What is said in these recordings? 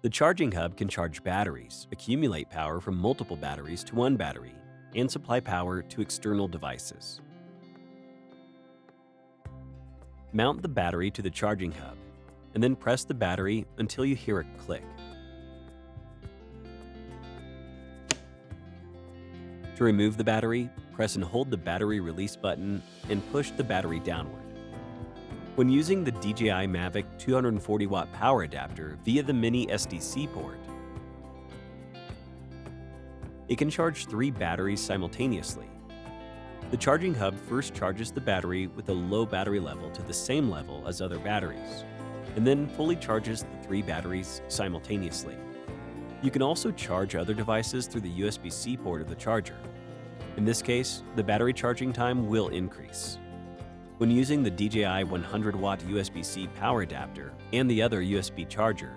The charging hub can charge batteries, accumulate power from multiple batteries to one battery, and supply power to external devices. Mount the battery to the charging hub, and then press the battery until you hear a click. To remove the battery, press and hold the battery release button and push the battery downward. When using the DJI Mavic 240-watt power adapter via the mini SDC port, it can charge 3 batteries simultaneously. The charging hub first charges the battery with a low battery level to the same level as other batteries, and then fully charges the 3 batteries simultaneously. You can also charge other devices through the USB-C port of the charger. In this case, the battery charging time will increase. When using the DJI 100-watt USB-C power adapter and the other USB charger,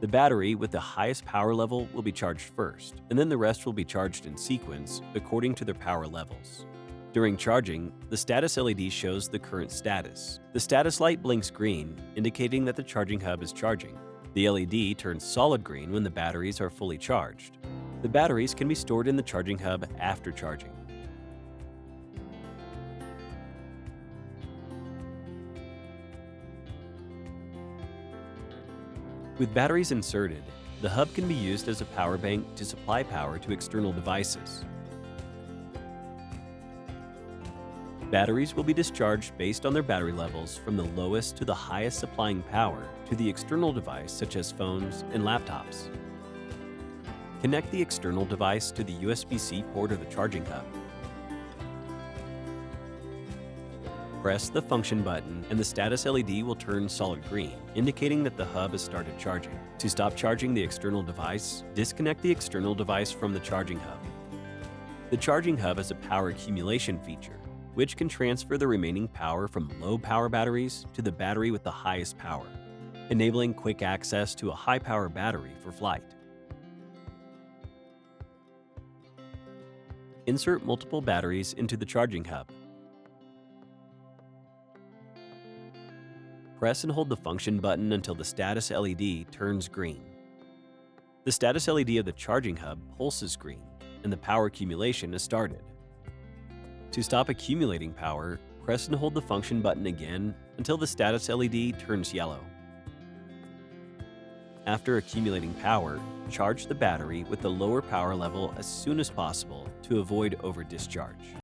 the battery with the highest power level will be charged first, and then the rest will be charged in sequence according to their power levels. During charging, the status LED shows the current status. The status light blinks green, indicating that the charging hub is charging. The LED turns solid green when the batteries are fully charged. The batteries can be stored in the charging hub after charging. With batteries inserted, the hub can be used as a power bank to supply power to external devices. Batteries will be discharged based on their battery levels from the lowest to the highest supplying power to the external device such as phones and laptops. Connect the external device to the USB-C port of the charging hub. Press the function button and the status LED will turn solid green, indicating that the hub has started charging. To stop charging the external device, disconnect the external device from the charging hub. The charging hub has a power accumulation feature, which can transfer the remaining power from low power batteries to the battery with the highest power, enabling quick access to a high power battery for flight. Insert multiple batteries into the charging hub. Press and hold the function button until the status LED turns green. The status LED of the charging hub pulses green, and the power accumulation is started. To stop accumulating power, press and hold the function button again until the status LED turns yellow. After accumulating power, charge the battery with the lower power level as soon as possible to avoid over-discharge.